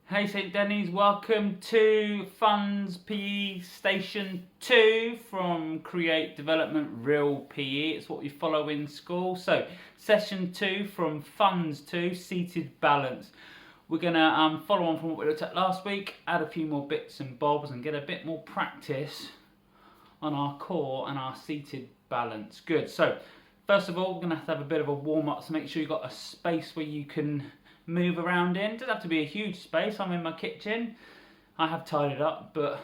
Hey St Denny's, welcome to FUNS PE Station 2 from Create Development Real PE. It's what we follow in school. So, Session 2 from FUNS2 Seated Balance. We're going to follow on from what we looked at last week, add a few more bits and bobs and get a bit more practice on our core and our seated balance. Good. So, first of all, we're going to have a bit of a warm-up, so make sure you've got a space where you can move around in. It doesn't have to be a huge space. I'm in my kitchen. I have tidied up, but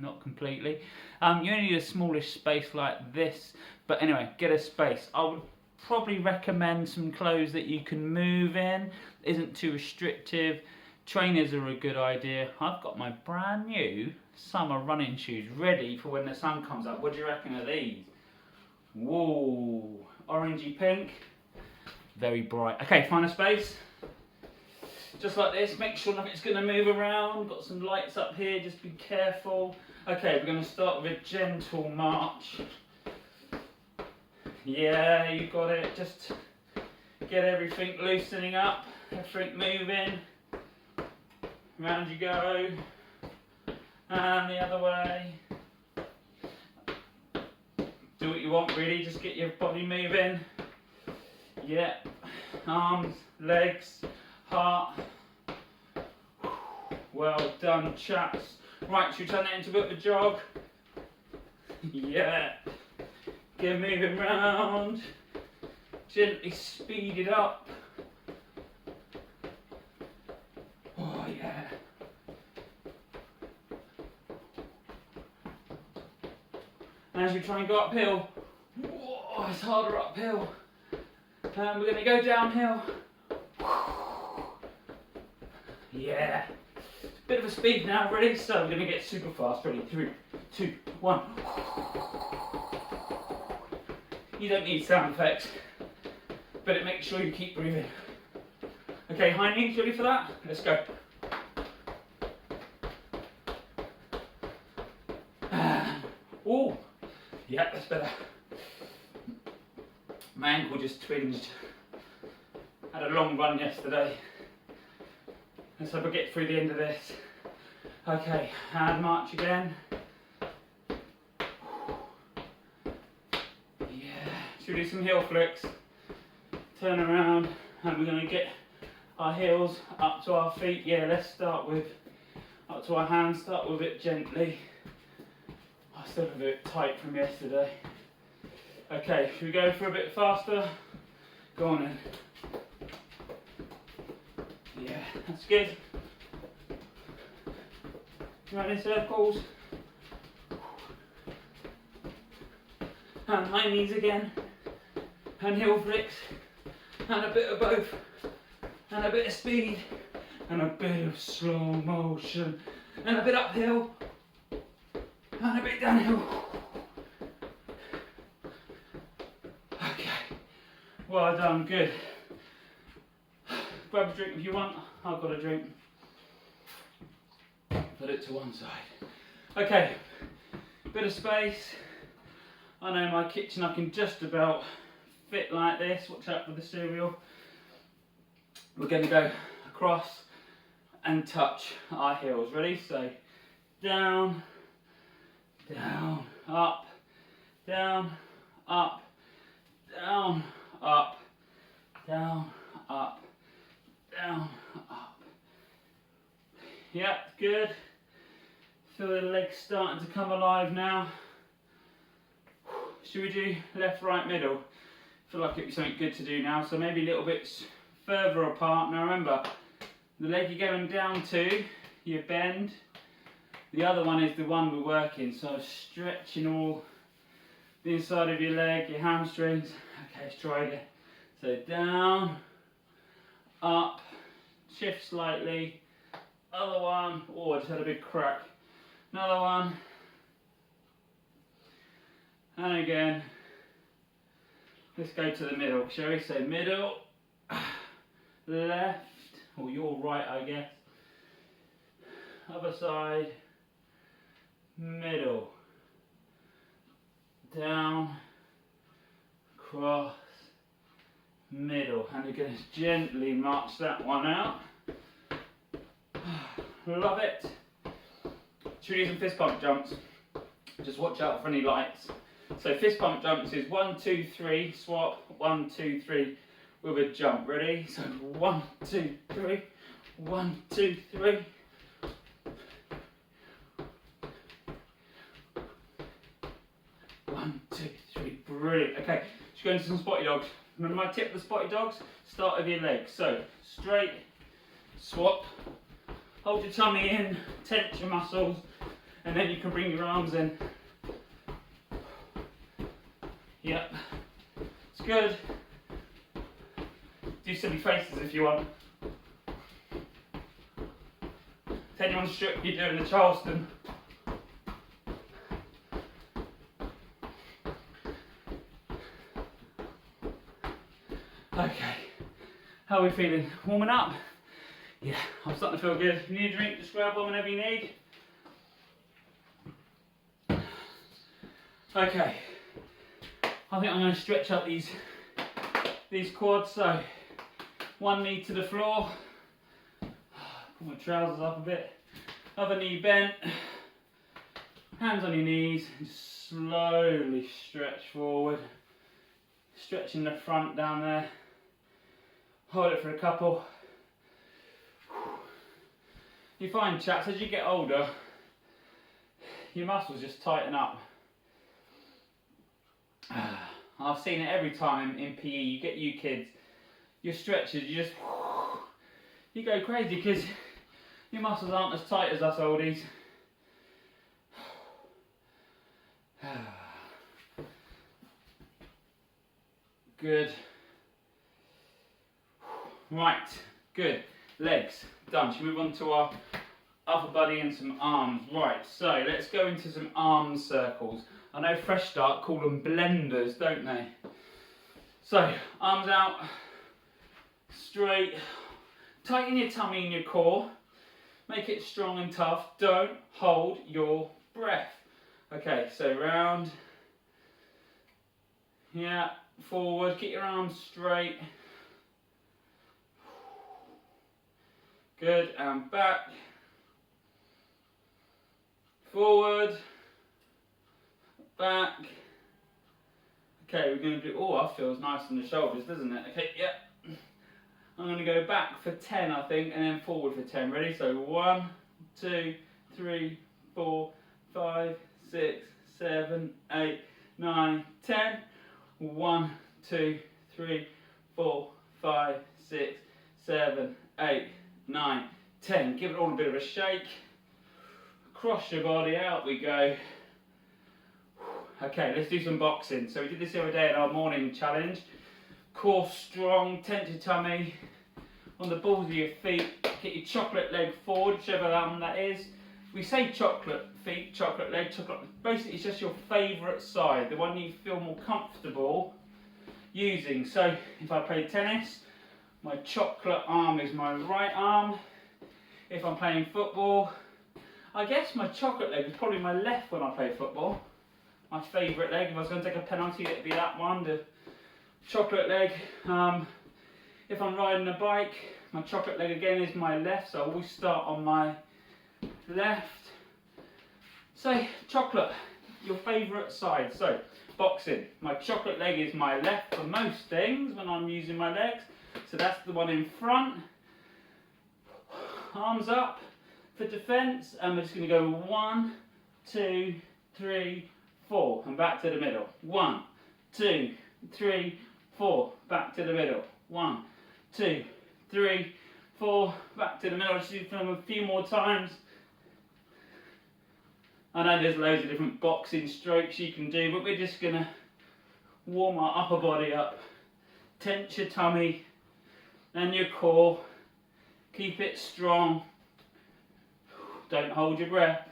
not completely. You only need a smallish space like this. But anyway, get a space. I would probably recommend some clothes that you can move in. Isn't too restrictive. Trainers are a good idea. I've got my brand new summer running shoes ready for when the sun comes up. What do you reckon of these? Whoa, orangey pink. Very bright. Okay, find a space. Just like this, make sure nothing's going to move around. Got some lights up here, just be careful. Okay, we're going to start with a gentle march. Yeah, you got it. Just get everything loosening up, everything moving. Round you go. And the other way. Do what you want really, just get your body moving. Yeah, arms, legs, heart. Well done, chaps. Right, should we turn that into a bit of a jog? Yeah. Get moving round. Gently speed it up. Oh yeah. And as we try and go uphill, whoa, it's harder uphill. And we're going to go downhill. Yeah. Bit of a speed now, ready? So we're going to get super fast. Ready? 3, 2, 1. You don't need sound effects, but it makes sure you keep breathing. Okay, high knees, ready for that? Let's go. Oh, yeah, that's better. My ankle just twinged. Had a long run yesterday. Let's hope I get through the end of this. Okay, and march again. Yeah, should we do some heel flicks? Turn around, and we're going to get our heels up to our feet. Yeah, let's start with up to our hands. Start with it gently. I still have a bit tight from yesterday. Okay, should we go for a bit faster? Go on then. Yeah, that's good. Run in circles. And high knees again. And heel flicks. And a bit of both. And a bit of speed. And a bit of slow motion. And a bit uphill. And a bit downhill. Okay. Well done, good. Grab a drink if you want. I've got a drink. Put it to one side. Okay, bit of space. I know my kitchen I can just about fit like this. Watch out for the cereal. We're going to go across and touch our heels. Ready? So down, down, up, down, up, down, up, down, up, down, up. Yeah, good. Feel the legs starting to come alive now. Should we do left, right, middle? Feel like it'd be something good to do now. So maybe a little bit further apart. Now remember, the leg you're going down to, you bend. The other one is the one we're working. So stretching all the inside of your leg, your hamstrings. Okay, let's try again. So down, up, shift slightly. Other one. Oh, I just had a big crack. Another one. And again. Let's go to the middle, shall we? So middle, left, or your right, I guess. Other side, middle, down, cross, middle. And you're going to gently march that one out. Love it. Should we do some fist pump jumps? Just watch out for any lights. So fist pump jumps is 1, 2, 3, swap, 1, 2, 3 with a jump. Ready? So 1, 2, 3, 1, 2, 3. One, two, three, brilliant. Okay, let's go into some spotty dogs. Remember my tip for spotty dogs? Start with your legs. So straight, swap, hold your tummy in, tense your muscles, and then you can bring your arms in. Yep, it's good. Do silly faces if you want. Tell anyone strip you're doing the Charleston. Okay, how are we feeling? Warming up? Yeah, I'm starting to feel good. If you need a drink, just grab one whenever you need. Okay, I think I'm going to stretch up these quads. So, one knee to the floor, pull my trousers up a bit, other knee bent, hands on your knees, and slowly stretch forward, stretching the front down there. Hold it for a couple. You find, chaps, as you get older, your muscles just tighten up. I've seen it every time in PE. You get you kids, your stretches, you go crazy because your muscles aren't as tight as us oldies. Good. Right, good. Legs, done. Should we move on to our upper body and some arms? Right, so let's go into some arm circles. I know Fresh Start call them blenders, don't they? So, arms out, straight. Tighten your tummy and your core. Make it strong and tough. Don't hold your breath. Okay, so round. Yeah, forward. Keep your arms straight. Good, and back. Forward. Back. Okay, we're going to do, oh, that feels nice on the shoulders, doesn't it? Okay, yeah. I'm going to go back for 10, I think, and then forward for 10. Ready? So 1, 2, 3, 4, 5, 6, 7, 8, 9, 10. 1, 2, 3, 4, 5, 6, 7, 8, 9, 10. Give it all a bit of a shake. Cross your body, out we go. Okay, let's do some boxing. So we did this the other day at our morning challenge. Core strong, tense your tummy. On the balls of your feet, get your chocolate leg forward, whichever one that is. We say chocolate feet, chocolate leg, chocolate. Basically, it's just your favourite side, the one you feel more comfortable using. So if I play tennis, my chocolate arm is my right arm. If I'm playing football, I guess my chocolate leg is probably my left when I play football. My favourite leg. If I was going to take a penalty, it'd be that one, the chocolate leg. If I'm riding a bike, my chocolate leg again is my left, so I always start on my left. Say chocolate, your favourite side. So boxing, my chocolate leg is my left for most things when I'm using my legs. So that's the one in front. Arms up for defence, and we're just going to go 1, 2, 3, 4, and back to the middle. 1, 2, 3, 4, back to the middle. 1, 2, 3, 4, back to the middle. I'll just do them a few more times. I know there's loads of different boxing strokes you can do, but we're just going to warm our upper body up. Tense your tummy and your core. Keep it strong. Don't hold your breath.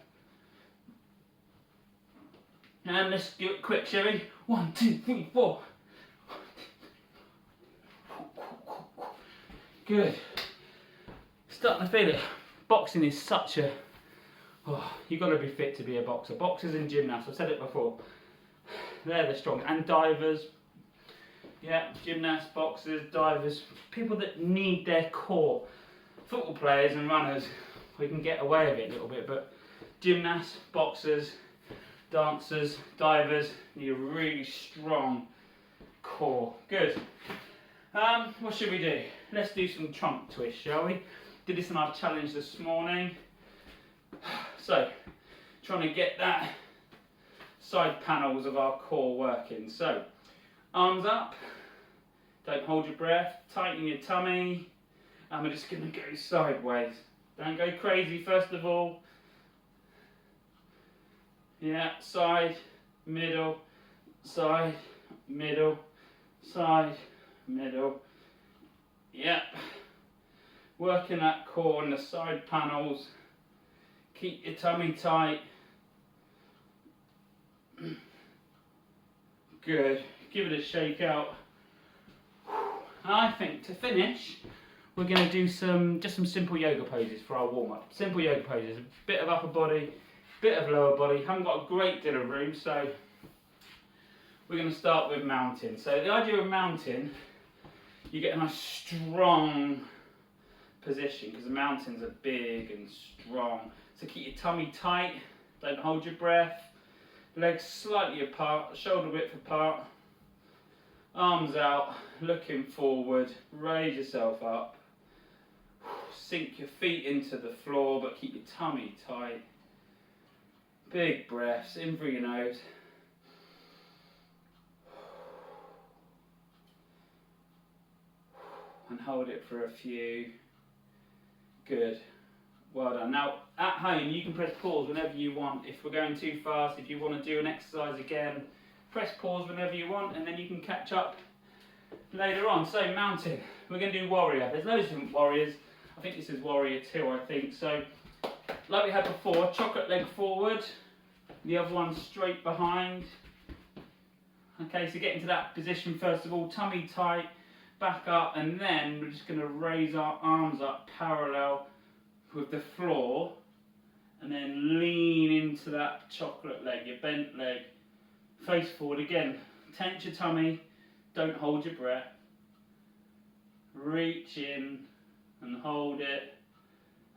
And let's do it quick, shall we? 1, 2, 3, 4. Good. Starting to feel it. Boxing is such a... Oh, you've got to be fit to be a boxer. Boxers and gymnasts, I've said it before. They're the strong. And divers. Yeah, gymnasts, boxers, divers. People that need their core. Football players and runners. we can get away with it a little bit, but gymnasts, boxers, dancers, divers need a really strong core. Good. What should we do? Let's do some trunk twist, shall we? Did this in our challenge this morning. So, trying to get that side panels of our core working. So, arms up, don't hold your breath, tighten your tummy, and we're just going to go sideways. Don't go crazy first of all. Yeah, side, middle, side, middle, side, middle. Yep. Working that core and the side panels. Keep your tummy tight. Good. Give it a shake out. I think to finish, we're going to do just some simple yoga poses for our warm-up. Simple yoga poses. A bit of upper body, bit of lower body. Haven't got a great deal of room, so we're going to start with mountain. So the idea of mountain, you get a nice strong position because the mountains are big and strong. So keep your tummy tight, don't hold your breath, legs slightly apart, shoulder width apart, arms out, looking forward, raise yourself up, sink your feet into the floor but keep your tummy tight. Big breaths in through your nose. And hold it for a few. Good. Well done. Now, at home, you can press pause whenever you want. If we're going too fast, if you want to do an exercise again, press pause whenever you want, and then you can catch up later on. So, mountain. We're going to do warrior. There's loads of different warriors. I think this is warrior 2, I think. So, like we had before, chocolate leg forward, the other one straight behind. Okay, so get into that position first of all, tummy tight, back up, and then we're just going to raise our arms up parallel with the floor, and then lean into that chocolate leg, your bent leg, face forward again. Tense your tummy, don't hold your breath. Reach in and hold it,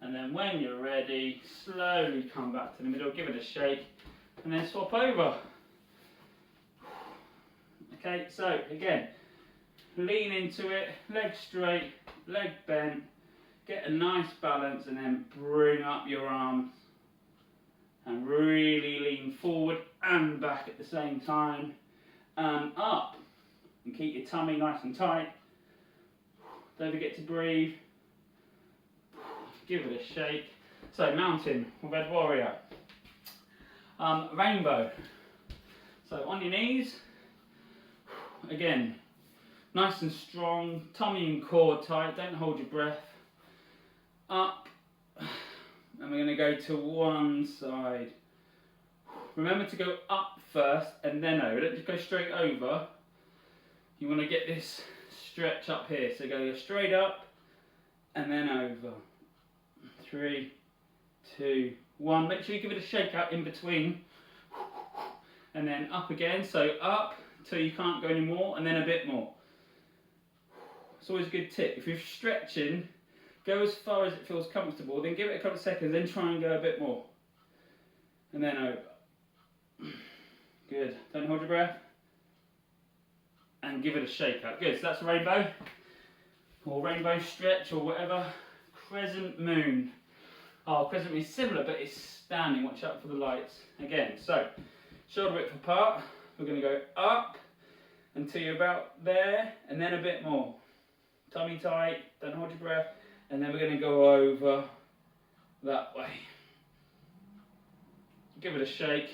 and then when you're ready, slowly come back to the middle, give it a shake, and then swap over. Okay, so again, lean into it, leg straight, leg bent, get a nice balance, and then bring up your arms and really lean forward and back at the same time, and up, and keep your tummy nice and tight. Don't forget to breathe. Give it a shake. So mountain, we've had warrior. Rainbow. So on your knees, again, nice and strong, tummy and core tight, don't hold your breath. Up, and we're going to go to one side. Remember to go up first and then over, don't just go straight over. You want to get this stretch up here, so go straight up and then over. 3, 2, 1, make sure you give it a shake out in between, and then up again, so up till you can't go anymore, and then a bit more. It's always a good tip, if you're stretching, go as far as it feels comfortable, then give it a couple of seconds, then try and go a bit more. And then over. Good. Don't hold your breath. And give it a shake out. Good. So that's rainbow. Or rainbow stretch or whatever. Crescent moon. Oh, crescent moon is similar, but it's standing. Watch out for the lights. Again, so shoulder width apart. We're going to go up until you're about there, and then a bit more. Tummy tight. Don't hold your breath. And then we're going to go over that way. Give it a shake.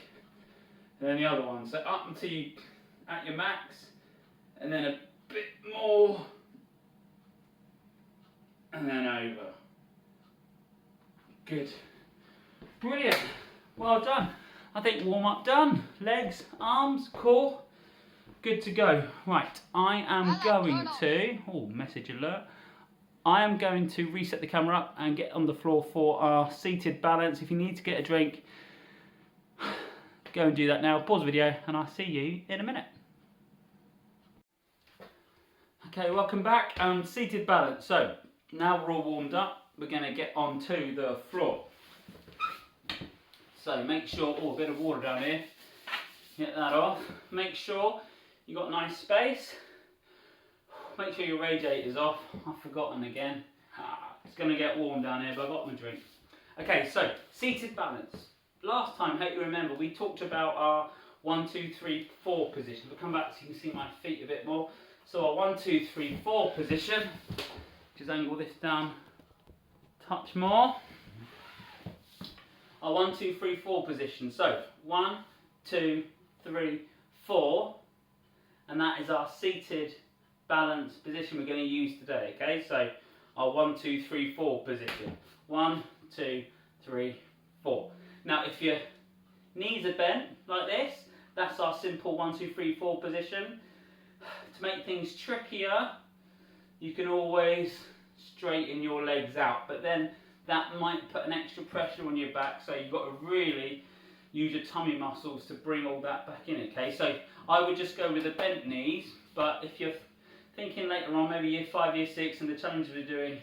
And then the other one. So up until you at your max. And then a bit more. And then over. Good. Brilliant. Well done. I think warm up done. Legs, arms, core. Good to go. Right. I am going to... Oh, message alert. I am going to reset the camera up and get on the floor for our seated balance. If you need to get a drink, go and do that now. Pause the video and I'll see you in a minute. Okay, welcome back. Seated balance. So, Now we're all warmed up, we're going to get onto the floor. So make sure, oh, a bit of water down here, get that off. Make sure you got nice space. Make sure your radiator's off. I've forgotten again. It's going to get warm down here, but I've got my drink. Okay, so seated balance. Last time, hope you remember, we talked about our 1, 2, 3, 4 position. We'll come back so you can see my feet a bit more. So our 1, 2, 3, 4 position. Just angle this down a touch more. Our 1, 2, 3, 4 position. So 1, 2, 3, 4, and that is our seated balance position we're going to use today. Okay, so our 1, 2, 3, 4 position. 1, 2, 3, 4. Now, if your knees are bent like this, that's our simple 1, 2, 3, 4 position. To make things trickier, you can always straighten your legs out, but then that might put an extra pressure on your back, so you've got to really use your tummy muscles to bring all that back in, okay? So I would just go with the bent knees, but if you're thinking later on, maybe year 5, year 6, and the challenge we're doing,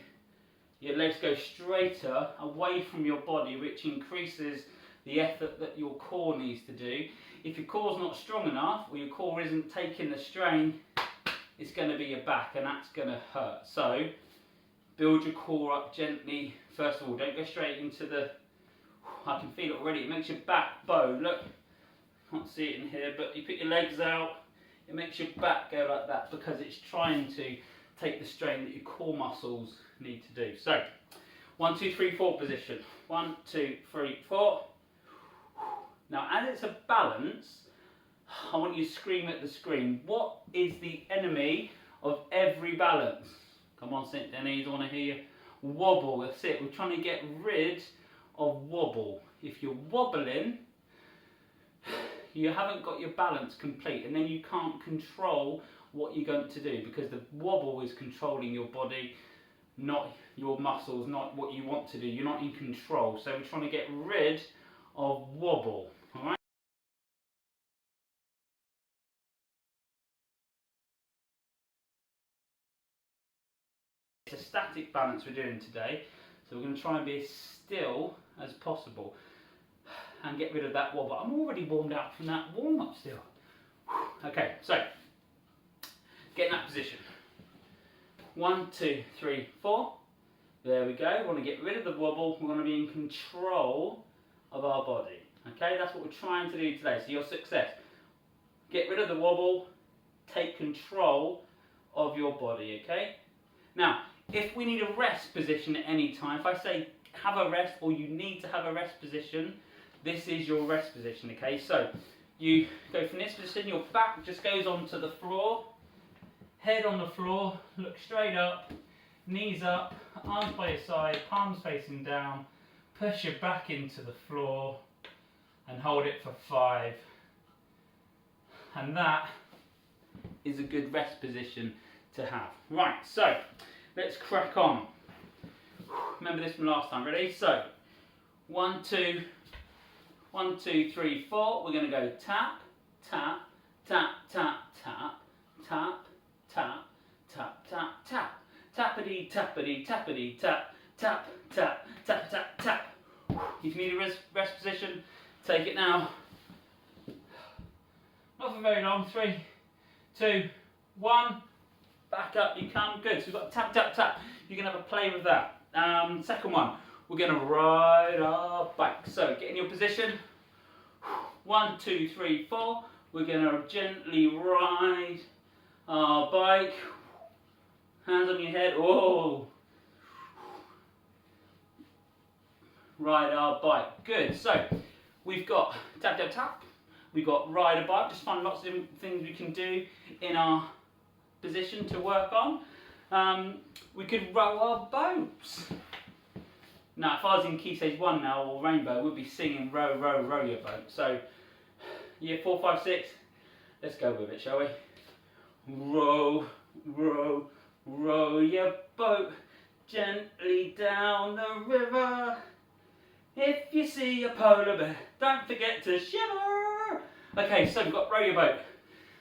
your legs go straighter away from your body, which increases the effort that your core needs to do. If your core's not strong enough, or your core isn't taking the strain, it's going to be your back, and that's going to hurt. So build your core up gently. First of all, don't go straight into the, I can feel it already, it makes your back bow. Look, can't see it in here, but you put your legs out, it makes your back go like that because it's trying to take the strain that your core muscles need to do. So 1, 2, 3, 4 position. 1, 2, 3, 4. Now, as it's a balance, I want you to scream at the screen. What is the enemy of every balance? Come on, St. Denis, I want to hear you. Wobble, that's it. We're trying to get rid of wobble. If you're wobbling, you haven't got your balance complete, and then you can't control what you're going to do, because the wobble is controlling your body, not your muscles, not what you want to do. You're not in control. So we're trying to get rid of wobble. All right? It's a static balance we're doing today, so we're going to try and be as still as possible and get rid of that wobble. I'm already warmed up from that warm-up still. Okay, so get in that position. 1, 2, 3, 4. There we go. We want to get rid of the wobble. We want to be in control of our body. Okay, that's what we're trying to do today. So your success. Get rid of the wobble. Take control of your body. Okay. Now, if we need a rest position at any time, if I say have a rest, or you need to have a rest position, this is your rest position. Okay. So you go from this position. Your back just goes onto the floor. Head on the floor, look straight up, knees up, arms by your side, palms facing down, push your back into the floor and hold it for 5. And that is a good rest position to have. Right, so let's crack on. Remember this from last time, ready? So 1, 2, 3, 4. We're going to go tap, tap, tap, tap, tap, tap, tap, tap, tap, tap, tappity, tappity, tappity, tap, tap, tap, tap, tap, tap. If you need a rest position, take it now. Not for very long. 3, 2, 1. Back up you come. Good. So we've got tap, tap, tap. You can have a play with that. Second one, we're going to ride our bike. So get in your position. 1, 2, 3, 4. We're going to gently ride our bike. Hands on your head. Whoa. Ride our bike. Good. So we've got tap, tap, tap. We've got ride a bike. Just find lots of different things we can do in our position to work on. We could row our boats. Now, if I was in Key Stage 1 now, or Rainbow, we'd be singing row, row, row your boat. So, year 4, 5, 6, let's go with it, shall we? Row, row, row your boat gently down the river. If you see a polar bear, don't forget to shiver. Okay, so we've got row your boat.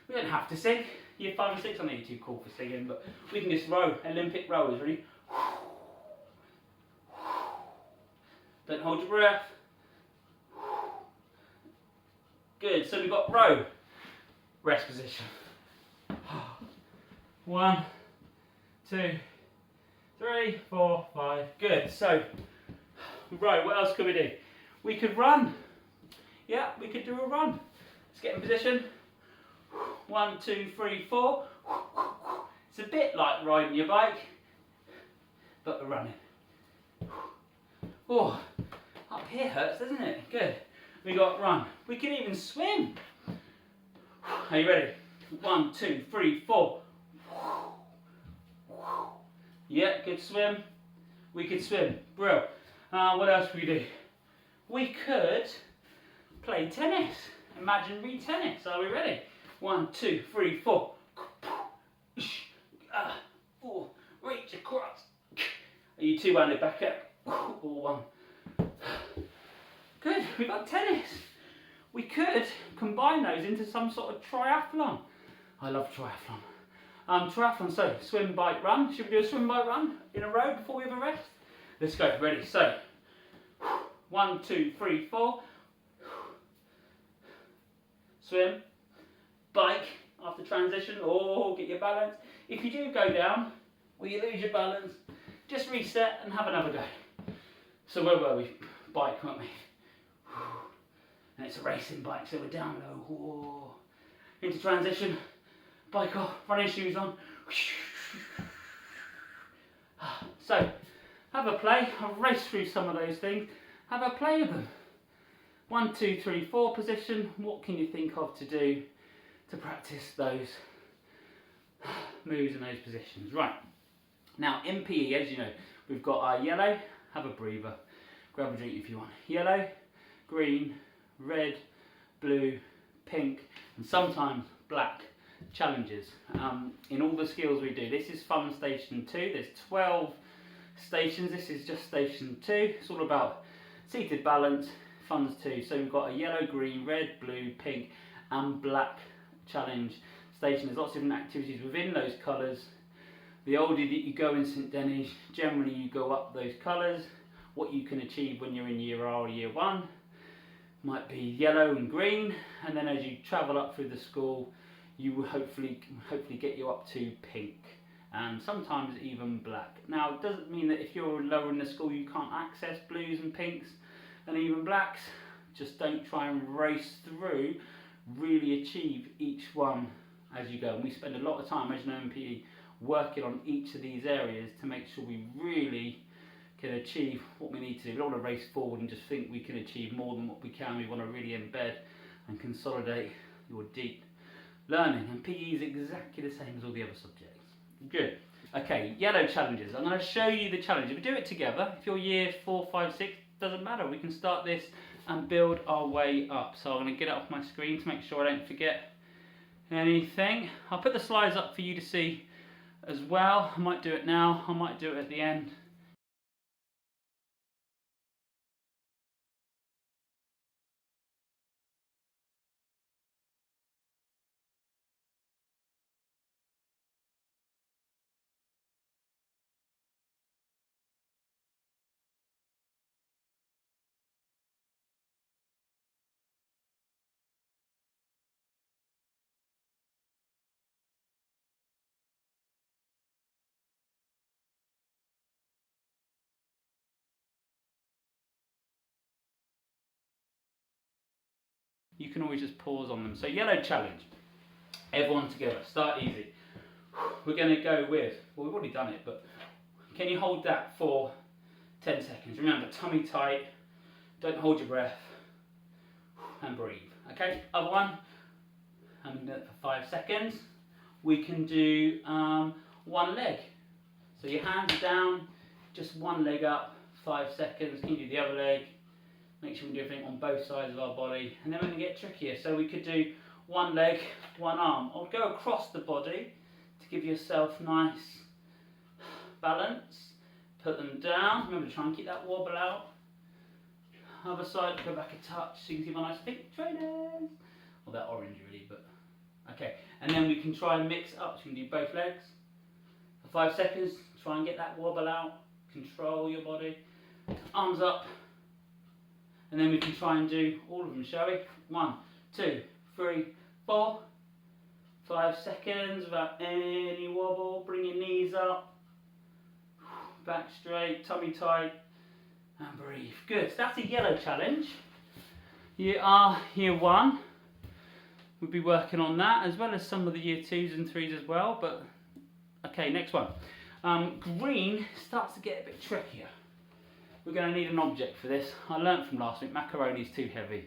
We don't have to sing. Year 5 and 6, I know you're too cool for singing, but we can just row. Olympic rowers, ready? Don't hold your breath. Good, so we've got row, rest position. 1, 2, 3, 4, 5, good. So, row, what else could we do? We could run. Yeah, we could do a run. Let's get in position. 1, 2, 3, 4. It's a bit like riding your bike, but we're running. Oh, up here hurts, doesn't it? Good. We got run. We can even swim. Are you ready? 1, 2, 3, 4. Yeah, good swim. We could swim. Bro. What else could we do? We could play tennis. Imaginary tennis. Are we ready? 1, 2, 3, 4. Reach across. Are you two-handed back up? Or one. Good, we've got tennis. We could combine those into some sort of triathlon. I love triathlon. Triathlon, so swim, bike, run. Should we do a swim, bike, run in a row before we have a rest? Let's go, ready, so 1, 2, 3, 4. Swim, bike after transition, or get your balance. If you do go down, or you lose your balance, just reset and have another go. So where were we? Bike, weren't we? And it's a racing bike, so we're down low. Whoa. Into transition, bike off, running shoes on. So, have a play. I'll race through some of those things. Have a play with them. 1, 2, 3, 4 position. What can you think of to do to practice those moves in those positions? Right. Now, in PE, as you know, we've got our yellow. Have a breather. Grab a drink if you want. Yellow, green, red, blue, pink, and sometimes black challenges in all the skills we do. This is Fun Station 2. There's 12 stations. This is just Station 2. It's all about seated balance, FUNS 2. So we've got a yellow, green, red, blue, pink, and black challenge station. There's lots of different activities within those colours. The older that you go in St Denis, generally you go up those colours. What you can achieve when you're in Year R or Year 1 might be yellow and green, and then as you travel up through the school, you will hopefully get you up to pink, and sometimes even black. Now, it doesn't mean that if you're lower in the school you can't access blues and pinks and even blacks. Just don't try and race through, really achieve each one as you go. And we spend a lot of time, as you know, in PE, working on each of these areas to make sure we really can achieve what we need to do. We don't want to race forward and just think we can achieve more than what we can. We want to really embed and consolidate your deep learning. And PE is exactly the same as all the other subjects. Good. Okay, yellow challenges. I'm going to show you the challenge. If we do it together, if you're Year 4, 5, 6, doesn't matter. We can start this and build our way up. So I'm going to get it off my screen to make sure I don't forget anything. I'll put the slides up for you to see as well. I might do it now. I might do it at the end. You can always just pause on them. So yellow challenge. Everyone together. Start easy. We're going to go with, well, we've already done it, but can you hold that for 10 seconds? Remember, tummy tight. Don't hold your breath. And breathe. Okay, other one. I'm going to do it for 5 seconds. We can do one leg. So your hands down, just one leg up, 5 seconds. Can you do the other leg? Make sure we do everything on both sides of our body. And then we're going to get trickier. So we could do one leg, one arm. Or go across the body to give yourself nice balance. Put them down. Remember to try and keep that wobble out. Other side, go back a touch so you can see my nice pink trainers. Well, that orange really, but okay. And then we can try and mix up. So you can do both legs. For 5 seconds, try and get that wobble out. Control your body. Arms up. And then we can try and do all of them, shall we? 1, 2, 3, 4, 5 seconds without any wobble. Bring your knees up, back straight, tummy tight, and breathe. Good, so that's a yellow challenge. You are year 1. We'll be working on that, as well as some of the year 2s and 3s as well. But okay, next one. Green starts to get a bit trickier. We're going to need an object for this. I learnt from last week, macaroni's too heavy.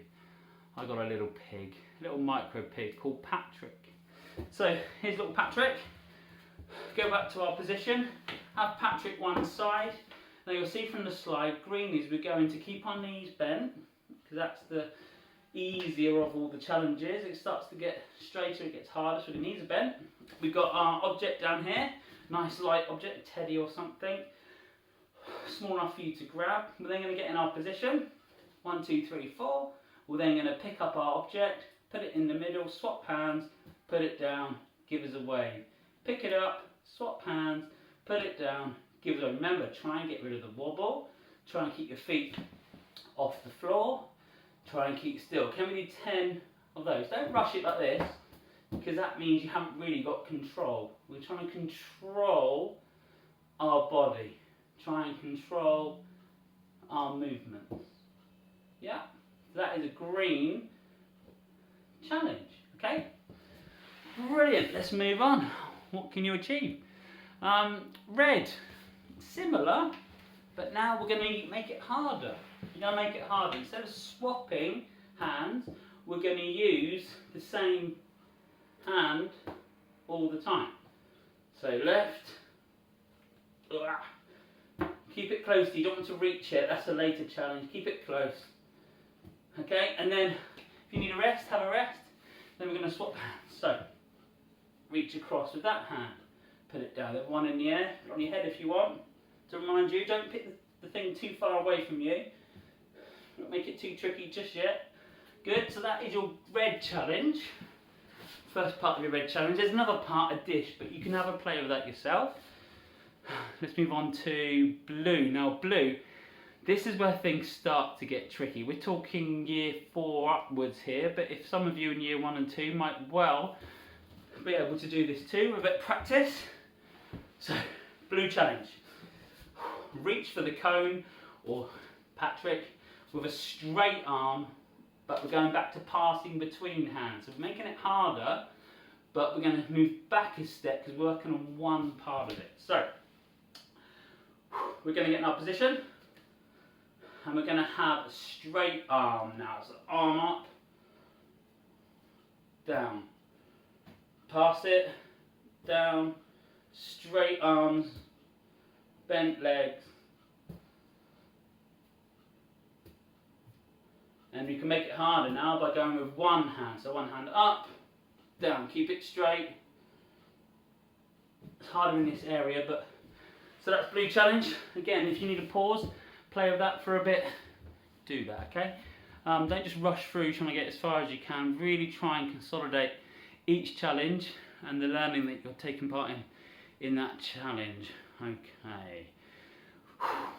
I got a little pig, a little micro pig called Patrick. So here's little Patrick. Go back to our position. Have Patrick one side. Now you'll see from the slide, green is we're going to keep our knees bent, because that's the easier of all the challenges. It starts to get straighter, it gets harder, so the knees are bent. We've got our object down here, nice light object, a teddy or something, small enough for you to grab. We're then going to get in our position, 1, 2, 3, 4. We're then going to pick up our object, put it in the middle, swap hands, put it down, give us away. Pick it up, swap hands, put it down, give us away. Remember, try and get rid of the wobble, try and keep your feet off the floor, try and keep still. Can we do 10 of those? Don't rush it like this, because that means you haven't really got control. We're trying to control our body, try and control our movements. Yeah, that is a green challenge, okay? Brilliant, let's move on. What can you achieve? Red, similar, but now we're going to make it harder. We're going to make it harder. Instead of swapping hands, we're going to use the same hand all the time. So left, keep it close. You don't want to reach it, that's a later challenge. Keep it close. Okay, and then if you need a rest, have a rest. Then we're going to swap hands. So reach across with that hand, put it down. There's one in the air, on your head if you want. To remind you, don't pick the thing too far away from you. Don't make it too tricky just yet. Good, so that is your red challenge. First part of your red challenge. There's another part, a dish, but you can have a play with that yourself. Let's move on to blue. Now blue, this is where things start to get tricky. We're talking year 4 upwards here, but if some of you in year 1 and 2 might well be able to do this too with a bit of practice. So, blue challenge. Reach for the cone, or Patrick, with a straight arm, but we're going back to passing between hands. So we're making it harder, but we're going to move back a step because we're working on one part of it. So, we're going to get in our position, and we're going to have a straight arm now. So arm up, down, pass it, down, straight arms, bent legs. And you can make it harder now by going with one hand. So one hand up, down, keep it straight. It's harder in this area, but so that's blue challenge. Again, if you need a pause, play with that for a bit, do that, okay? Don't just rush through trying to get as far as you can. Really try and consolidate each challenge and the learning that you're taking part in that challenge. Okay.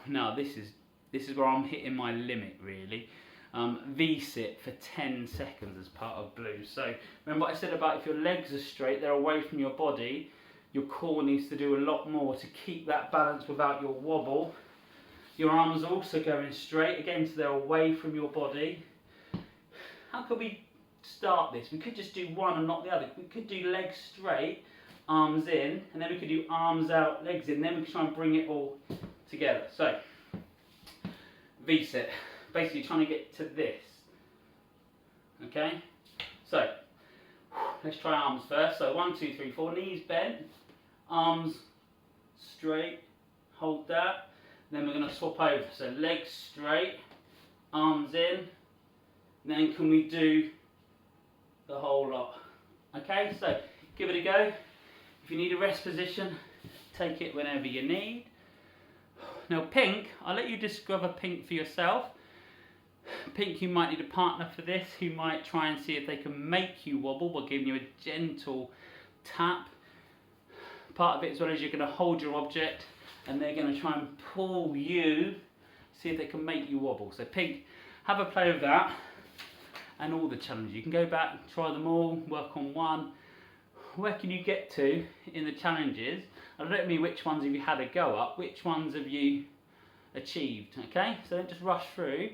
Now this is where I'm hitting my limit really. V-sit for 10 seconds as part of blue. So remember what I said about if your legs are straight, they're away from your body, your core needs to do a lot more to keep that balance without your wobble. Your arms are also going straight, again, so they're away from your body. How could we start this? We could just do one and not the other. We could do legs straight, arms in, and then we could do arms out, legs in, then we could try and bring it all together. So, V-sit, basically trying to get to this. Okay? So, let's try arms first. So 1, 2, 3, 4, knees bent, arms straight, hold that. Then we're going to swap over. So legs straight, arms in. Then can we do the whole lot? Okay, so give it a go. If you need a rest position, take it whenever you need. Now pink, I'll let you discover pink for yourself. Pink, you might need a partner for this who might try and see if they can make you wobble by giving you a gentle tap. Part of it as well is you're going to hold your object and they're going to try and pull you, see if they can make you wobble. So pink, have a play with that and all the challenges. You can go back, try them all, work on one. Where can you get to in the challenges? I don't mean which ones have you had a go up, which ones have you achieved, okay? So don't just rush through.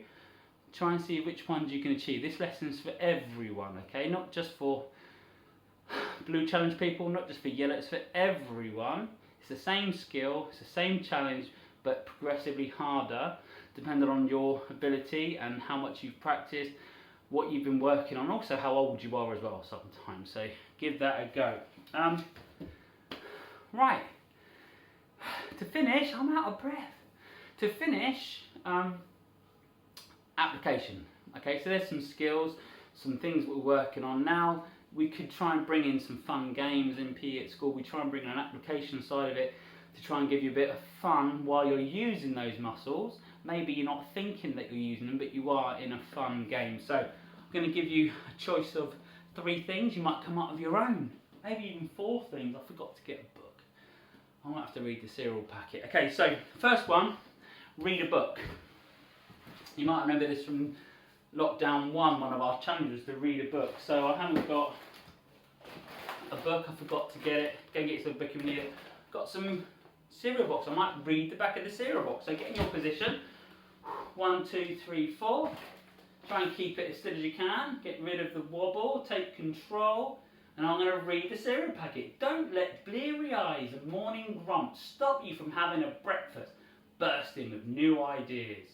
Try and see which ones you can achieve. This lesson's for everyone, okay? Not just for blue challenge people, not just for yellow, it's for everyone. It's the same skill, it's the same challenge, but progressively harder, depending on your ability and how much you've practiced, what you've been working on, also how old you are as well sometimes. So give that a go. Right, to finish, I'm out of breath. To finish, application. Okay, so there's some skills, some things we're working on now. We could try and bring in some fun games in PE at school. We try and bring in an application side of it to try and give you a bit of fun while you're using those muscles. Maybe you're not thinking that you're using them, but you are in a fun game. So I'm going to give you a choice of 3 things. You might come up with your own, maybe even 4 things. I forgot to get a book. I might have to read the cereal packet. Okay, so first one, read a book. You might remember this from lockdown 1, one of our challenges to read a book. So I haven't got a book, I forgot to get it. Go get yourself a book and read it. Got some cereal box. I might read the back of the cereal box. So get in your position. 1, 2, 3, 4. Try and keep it as still as you can. Get rid of the wobble, take control. And I'm going to read the cereal packet. Don't let bleary eyes and morning grumps stop you from having a breakfast bursting with new ideas.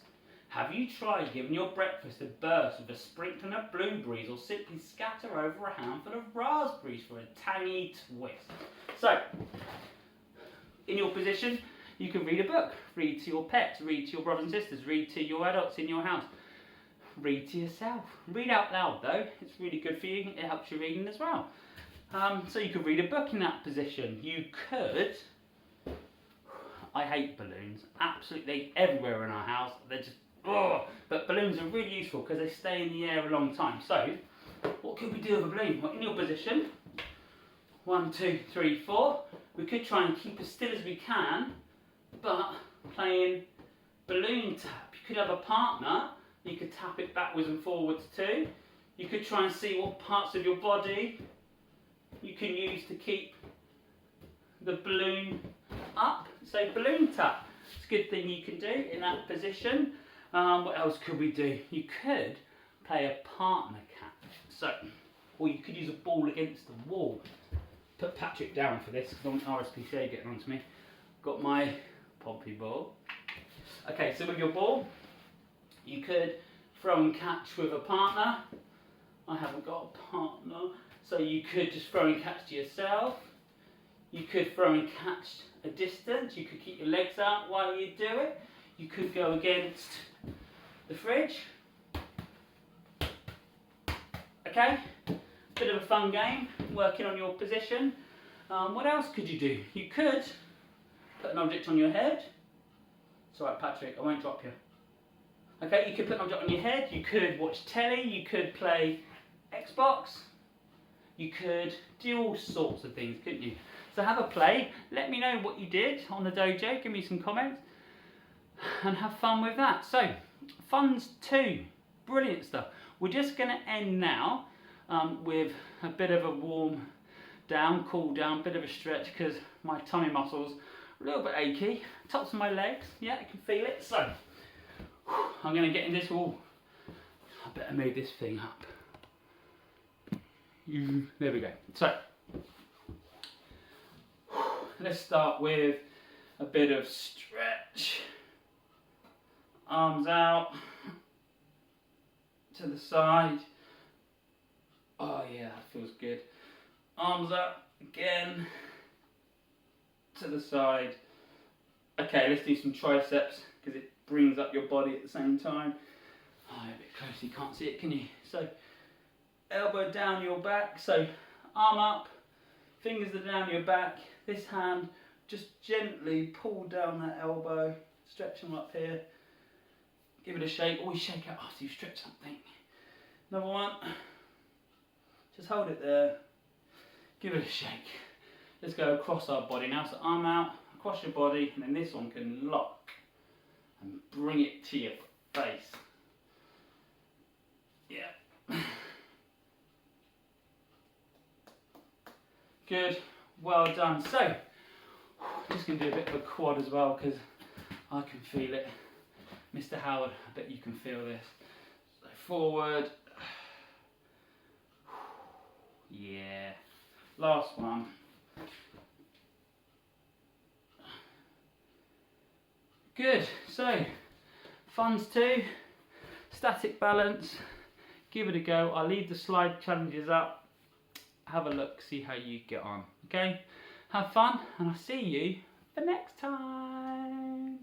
Have you tried giving your breakfast a burst with a sprinkling of blueberries, or simply scatter over a handful of raspberries for a tangy twist? So, in your position, you can read a book. Read to your pets, read to your brothers and sisters, read to your adults in your house. Read to yourself. Read out loud though, it's really good for you, it helps you reading as well. So you could read a book in that position. You could, I hate balloons, absolutely everywhere in our house, they're just, but balloons are really useful because they stay in the air a long time. So, what could we do with a balloon? Well, in your position, 1, 2, 3, 4, we could try and keep as still as we can, but playing balloon tap. You could have a partner, you could tap it backwards and forwards too. You could try and see what parts of your body you can use to keep the balloon up. So balloon tap, it's a good thing you can do in that position. What else could we do? You could play a partner catch. So, or you could use a ball against the wall. Put Patrick down for this, because I want RSPCA getting on to me. Got my Pompey ball. Okay, so with your ball, you could throw and catch with a partner. I haven't got a partner. So you could just throw and catch to yourself. You could throw and catch a distance. You could keep your legs out while you do it. You could go against the fridge. Okay, bit of a fun game, working on your position. What else could you do? You could put an object on your head. It's alright, Patrick, I won't drop you. Okay, you could put an object on your head. You could watch telly. You could play Xbox. You could do all sorts of things, couldn't you? So have a play. Let me know what you did on the dojo. Give me some comments. And have fun with that. So, FUNS2, brilliant stuff. We're just going to end now with a bit of a warm down, cool down, bit of a stretch because my tummy muscles are a little bit achy. Tops of my legs, yeah, I can feel it. So, I'm going to get in this wall. I better move this thing up. There we go. So, let's start with a bit of stretch. Arms out to the side. Oh yeah, that feels good. Arms up again to the side. Okay, let's do some triceps because it brings up your body at the same time. Oh, a bit close, you can't see it, can you? So, elbow down your back. So, arm up, fingers are down your back. This hand, just gently pull down that elbow, stretch them up here. Give it a shake. Always shake it after you stretch something. Another one. Just hold it there. Give it a shake. Let's go across our body now. So arm out, across your body, and then this one can lock and bring it to your face. Good, well done. So, just going to do a bit of a quad as well because I can feel it. Mr. Howard, I bet you can feel this. So forward. Yeah. Last one. Good, so FUNS2, static balance, give it a go. I'll leave the slide challenges up. Have a look, see how you get on. Okay, have fun, and I'll see you the next time.